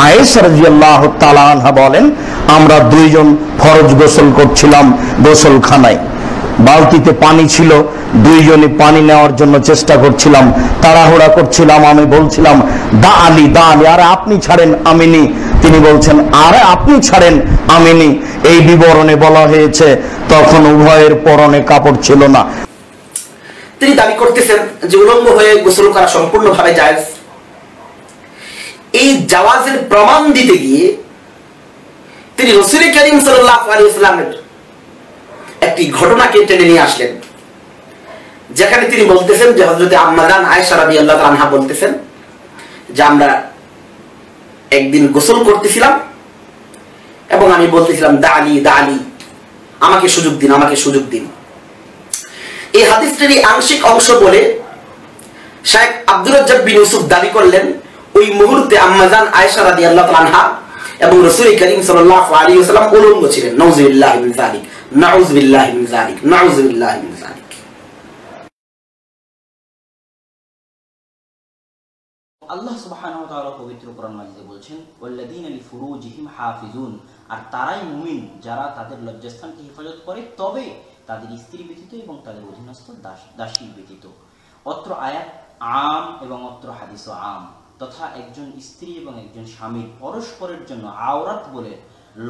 আয়েশা রাদিয়াল্লাহু তাআলা আনহা বলেন, আমরা দুইজন ফরজ গোসল করছিলাম গোসলখানায়। বালতিতে পানি ছিল, দুইজনই পানি নেওয়ার জন্য চেষ্টা করছিলাম, তাড়াহুড়া করছিলাম। আমি বলছিলাম, দা আলী, আরে আপনি ছাড়েন, আমি নি। তিনি বলছেন, আরে আপনি ছাড়েন, আমি নি। এই বিবরণে বলা হয়েছে তখন উভয়ের পরনে কাপড় ছিল না। তিনি দাবি করতেছেন যে উলঙ্গ হয়ে গোসল করা সম্পূর্ণভাবে জায়েজ। এই জাওয়াজের প্রমাণ দিতে গিয়ে তিনি রাসূল করিম সাল্লাল্লাহু আলাইহি ওয়াসাল্লামের একটি ঘটনাকে টেনে নিয়ে আসলেন, যেখানে তিনি বলতেছেন যে হযরত আম্মা জান আয়েশা রাদিয়াল্লাহু আনহা বলতেছেন যে আমরা একদিন গোসল করতেছিলাম এবং আমি বলতেছিলাম, দা আলী, আমাকে সুযোগ দিন, আমাকে সুযোগ দিন। এই হাদিসটির আংশিক অংশ বলে শাইখ আব্দুর রাজ্জাক বিন ইউসুফ দাবি করলেন ওই মুহূর্তে আম্মা জান আয়েশা রাদিয়াল্লাহু আনহা এবং রাসূল করিম সাল্লাল্লাহু আলাইহি ওয়াসাল্লাম উলঙ্গ ছিলেন। নাউযুবিল্লাহি মিন যালিক, নাউযুবিল্লাহি মিন যালিক, নাউযুবিল্লাহি মিন যালিক। আল্লাহ সুবহানাহু ওয়া তাআলা পবিত্র কোরআন মাজিদে বলছেন, ওয়াল্লাযীনা লিফুরুজিহিম হাফিজুন, আর তারাই মুমিন যারা তাদের লজ্জাস্থানকে হেফাজত করে, তবে তাদের স্ত্রী ব্যতীত এবং তাদের অধীনস্থ দাসী ব্যতীত। অত্র আয়াত আম এবং অত্র হাদিসও আম, তথা একজন স্ত্রী এবং একজন স্বামীর পরস্পরের জন্য আওরাত বলে,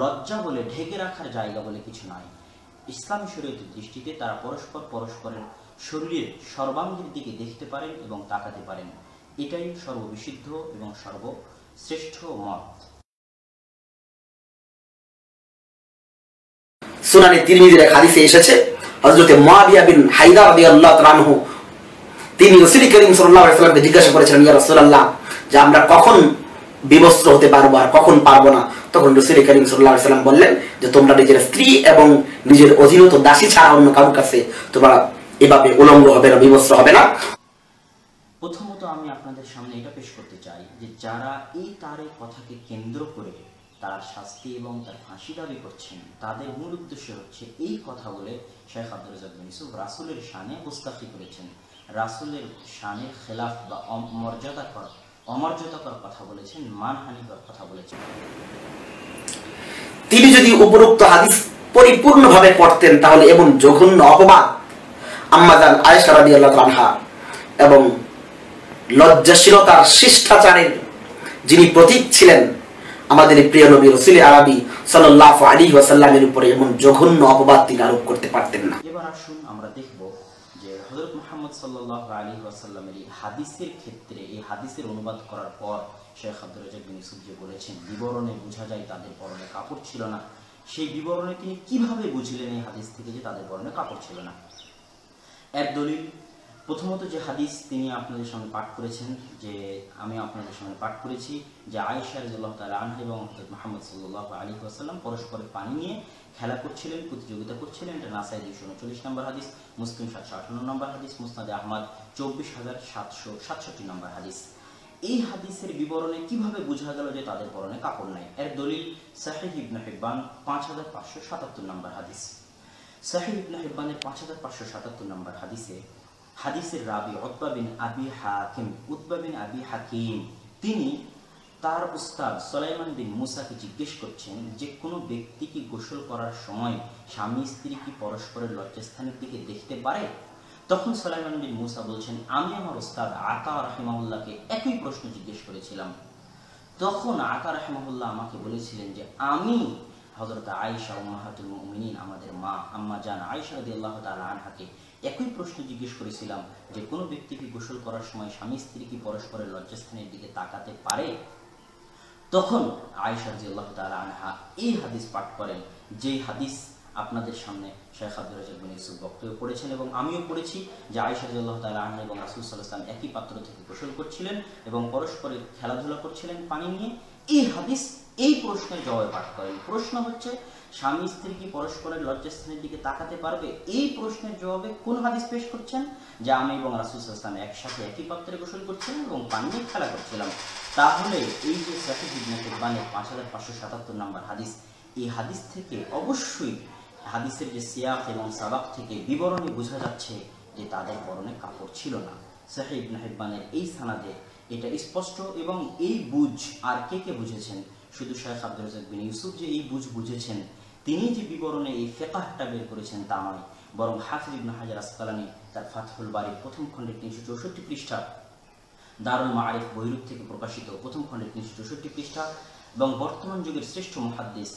লজ্জা বলে, ঢেকে রাখার জায়গা বলে কিছু নাই। ইসলামী শরীয়তের দৃষ্টিতে তারা পরস্পরের শরীরের সর্বাঙ্গের দিকে দেখতে পারেন এবং তাকাতে পারেন। এটাই সর্ববিশুদ্ধ এবং সর্বশ্রেষ্ঠ মত। সুনানে তিরমিজির এক হাদিসে এসেছে, হযরত মুআবিয়া বিন হায়দা রাদিয়াল্লাহু তাআলা আনহু তিনি রাসূল করিম সাল্লাল্লাহু আলাইহি ওয়াসাল্লামকে জিজ্ঞাসা করেছিলেন, ইয়া রাসূলুল্লাহ, যে আমরা কখন বিবস্ত্র হতে পারবো আর কখন পারবো না? তখন রাসূল করিম সাল্লাল্লাহু আলাইহি ওয়াসাল্লাম বললেন যে তোমরা নিজের স্ত্রী এবং নিজের অধীনত দাসী ছাড়া অন্য কারোর কাছে তোমরা এভাবে উলঙ্গ হবে না, বিবস্ত্র হবে না। প্রথমত আমি আপনাদের সামনে এটা পেশ করতে চাই যে যারা এই তারের কথাকে কেন্দ্র করে তার শাস্তি এবং তার ফাঁসি দাবি করছেন, তাদের মূল উদ্দেশ্য হচ্ছে এই কথা বলে শেখ আব্দুর রাজ্জাক বিন ইউসুফ রাসূলের শানে গুস্তাখি করেছেন, রাসূলের শানের খেলাফ বা অমর্যাদাকর কথা বলেছেন, মানহানিকর কথা বলেছেন। তিনি যদি উপরোক্ত হাদিস পরিপূর্ণভাবে পড়তেন তাহলে এমন জঘন্য অপবাদ আম্মা জান আয়েশা রাদিয়াল্লাহু আনহা এবং লজ্জাশীলতার শিষ্টাচারের যিনি প্রতীক ছিলেন আমাদের প্রিয় নবী রাসূল আরবি সাল্লাল্লাহু আলাইহি ওয়াসাল্লামের উপরে এমন জঘন্য অপবাদ তিনি আরোপ করতে পারতেন না। এবার আসুন আমরা দেখব যে হযরত মুহাম্মদ সাল্লাল্লাহু আলাইহি ওয়াসাল্লামের এই হাদিসের ক্ষেত্রে, এই হাদিসের অনুবাদ করার পর শেখ আব্দুর রাজ্জাক বিন ইউসুফ যে বলেছেন বিবরণে বোঝা যায় তাদের পরনে কাপড় ছিল না, সেই বিবরণে তিনি কিভাবে বুঝলেন এই হাদিস থেকে যে তাদের পরনে কাপড় ছিল না? এর দলিল, প্রথমত যে হাদিস তিনি আপনাদের সামনে পাঠ করেছেন, যে আমি আপনাদের সামনে পাঠ করেছি যে আয়েশা রাদিয়াল্লাহু তাআলা আনহা এবং হযরত মুহাম্মদ সাল্লাল্লাহু আলাইহি ওয়াসাল্লাম পরস্পরের পানি নিয়ে খেলা করছিলেন, প্রতিযোগিতা করছিলেন। এটা নাসাই 239 নম্বর হাদিস, মুসলিম 758 নম্বর হাদিস, মুসনাদে আহমদ 24767 নম্বর হাদিস। এই হাদিসের বিবরণে কিভাবে বোঝা গেল যে তাদের পরনে কাপড় নাই? এর দলিল সহিহ ইবনে হিব্বান 5577 নম্বর হাদিস। সহিহ ইবনে হিব্বানের 5577 নম্বর হাদিসের রাবি উতবা বিন আবি হাকিম তিনি তার উস্তাদ সুলাইমান বিন মুসাকে জিজ্ঞেস করছেন যে কোনো ব্যক্তি কি গোসল করার সময় স্বামী স্ত্রী কি পরস্পরের লজ্জাস্থানের দিকে দেখতে পারে? তখন সুলাইমান বিন মুসা বলছেন, আমি আমার উস্তাদ আতা রাহিমাহুল্লাহকে একই প্রশ্ন জিজ্ঞেস করেছিলাম। তখন আতা রাহিমাহুল্লাহ আমাকে বলেছিলেন যে আমি হযরত আয়েশা উম্মাহাতুল মুমিনিন, আমাদের মা আম্মা জান আয়েশা রাদিয়াল্লাহু তাআলা আনহাকে একই প্রশ্ন জিজ্ঞেস করেছিলাম যে কোনো ব্যক্তি কি গোসল করার সময় স্বামী স্ত্রী কি পরস্পরের লজ্জাস্থানের দিকে তাকাতে পারে? তখন আয়েশা রাদিয়াল্লাহু তাআলা আনহা এই হাদিস পাঠ করেন, যে হাদিস আপনাদের সামনে শেখ আব্দুর রাজ্জাক বিন ইউসুফ বক্তব্য পড়েছেন এবং আমিও পড়েছি, যে আয়েশা রাদিয়াল্লাহু তাআলা আনহা এবং রাসূল সাল্লাল্লাহু আলাইহি ওয়াসাল্লাম একই পাত্র থেকে গোসল করছিলেন এবং পরস্পরের খেলাধুলা করছিলেন পানি নিয়ে। এই হাদিস এই প্রশ্নের জবাবে পাঠ করেন। প্রশ্ন হচ্ছে, স্বামী স্ত্রী কি পরস্পরের লজ্জাস্থানের দিকে তাকাতে পারবে? এই প্রশ্নের জবাবে কোন হাদিস পেশ করছেন? যে আমি এবং রাসূল সাল্লাল্লাহু আলাইহি ওয়াসাল্লাম একসাথে একই পাত্রে গোসল করছিলাম এবং পানি নিয়ে খেলা করছিলাম। তাহলে এই যে সহিহ ইবনে হিব্বানের 5577 নম্বর হাদিস, এই হাদিস থেকে অবশ্যই হাদিসের যে সিয়াক এবং সাবাক থেকে বিবরণে বোঝা যাচ্ছে যে তাদের পরনে কাপড় ছিল না। সহিহ ইবনে হিব্বানের এই সানাদে এটা স্পষ্ট। এবং এই বুঝ আর কে কে বুঝেছেন? শুধু শেখ আব্দুর রাজ্জাক বিন ইউসুফ যে এই বুঝ বুঝেছেন, তিনি যে বিবরণে এই ফিকহটা বের করেছেন তা নয়, বরং হাফিজ ইবনে হাজার আসকালানী তার ফাতহুল বারীর প্রথম খণ্ডের 364 পৃষ্ঠা, দারুল মাআরিফ বৈরুত থেকে প্রকাশিত প্রথম খণ্ডের 364 পৃষ্ঠা, এবং বর্তমান যুগের শ্রেষ্ঠ মুহাদ্দিস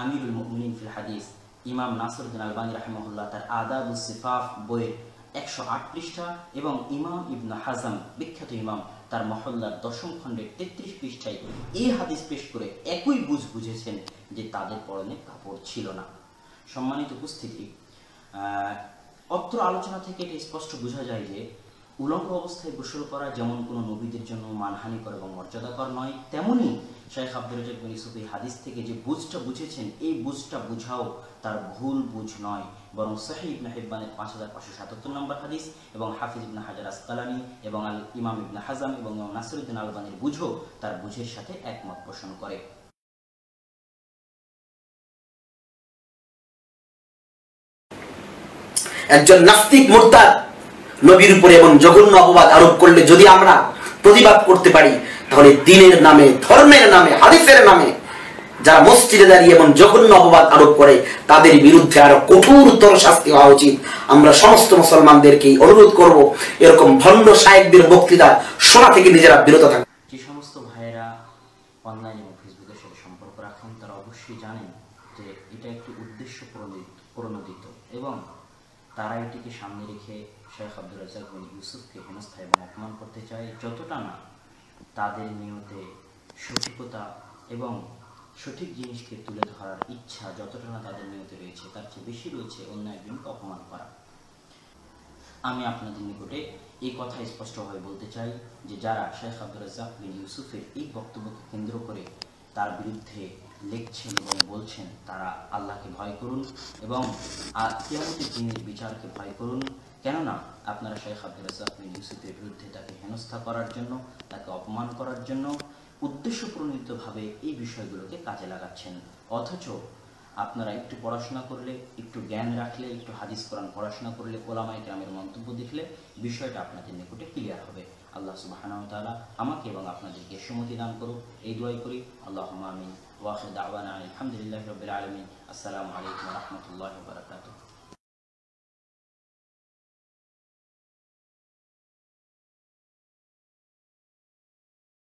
আমিরুল মুমিনিন ফিল হাদিস ইমাম নাসিরউদ্দিন আলবানী রাহিমাহুল্লাহ তার আদাবুস সিফাফ বইয়ের 108 পৃষ্ঠা, এবং ইমাম ইবনে হাজম বিখ্যাত ইমাম তার মহল্লার 10ম খণ্ডের 33 পৃষ্ঠায় এই হাদিস পেশ করে একই বুঝ বুঝেছেন যে তাদের পরনে কাপড় ছিল না। সম্মানিত উপস্থিতি, অত্র আলোচনা থেকে এটা স্পষ্ট বোঝা যায় যে উলঙ্গ অবস্থায় গোসল করা যেমন কোনো নবীদের জন্য মানহানিকর এবং মর্যাদাকর নয়, তেমনি শেখ আব্দুর রাজ্জাক বিন ইউসুফ এই হাদিস থেকে যে বুঝটা বুঝেছেন এই বুঝটা বুঝাও তার ভুল বুঝ নয়, বরং সহিহ ইবনে হিব্বানের 5577 নম্বর হাদিস এবং হাফিজ ইবনে হাজার আসকালানী এবং ইমাম ইবনে হাজম এবং ইমাম নাসিরউদ্দিন আলবানীর বুঝও তার বুঝের সাথে একমত পোষণ করে। একজন নাস্তিক মুরতাদ নবীর উপরে এমন জঘন্য অপবাদ আরোপ করলে যদি আমরা প্রতিবাদ করতে পারি, তাহলে দ্বীনের নামে, ধর্মের নামে, হাদিসের নামে যারা মসজিদে দাঁড়িয়ে এমন জঘন্য অপবাদ আরোপ করে তাদের বিরুদ্ধে আরো কঠোরতর শাস্তি হওয়া উচিত। আমরা সমস্ত মুসলমানদেরকে অনুরোধ করব, এরকম ভণ্ড শায়েখদের বক্তৃতা শোনা থেকে নিজেরা বিরত থাকবে। যে সমস্ত ভাইয়েরা অনলাইন এবং ফেসবুকের সাথে সম্পর্ক রাখেন তারা অবশ্যই জানেন যে এটা একটি উদ্দেশ্য প্রণোদিত এবং তারা এটিকে সামনে রেখে শেখ আব্দুর রাজ্জাক বিন ইউসুফকে হেনস্থা এবং অপমান করতে চায়। যতটা না তাদের নিয়তে সঠিকতা এবং সঠিক জিনিসকে তুলে ধরার ইচ্ছা যতটা না তাদের নিয়তে রয়েছে, তার চেয়ে বেশি রয়েছে অন্য একজনকে অপমান করা। আমি আপনাদের নিকটে এই কথা স্পষ্টভাবে বলতে চাই যে যারা শেখ আব্দুর রাজ্জাক বিন ইউসুফের এই বক্তব্যকে কেন্দ্র করে তার বিরুদ্ধে লিখছেন এবং বলছেন, তারা আল্লাহকে ভয় করুন এবং কিয়ামতের দিনের বিচারকে ভয় করুন। কেননা আপনারা শেখ আব্দুর রাজ্জাক বিন ইউসুফের বিরুদ্ধে তাকে হেনস্থা করার জন্য, তাকে অপমান করার জন্য উদ্দেশ্যপ্রণোদিতভাবে এই বিষয়গুলোকে কাজে লাগাচ্ছেন। অথচ আপনারা একটু পড়াশোনা করলে, একটু জ্ঞান রাখলে, একটু হাদিস কোরআন পড়াশোনা করলে, ওলামায়ে কেরামের মন্তব্য দেখলে বিষয়টা আপনাদের নিকটে ক্লিয়ার হবে। আল্লাহ সুবহানাহু ওয়া তাআলা আমাকে এবং আপনাদেরকে সুমতি দান করুক, এই দোয়াই করি। আল্লাহুম্মা আমিন। ওয়া আখিরু দাওয়ানা আলহামদুলিল্লাহি রাব্বিল আলামিন। আসসালামু আলাইকুম ওয়া রাহমাতুল্লাহি ওয়া বারাকাতুহু।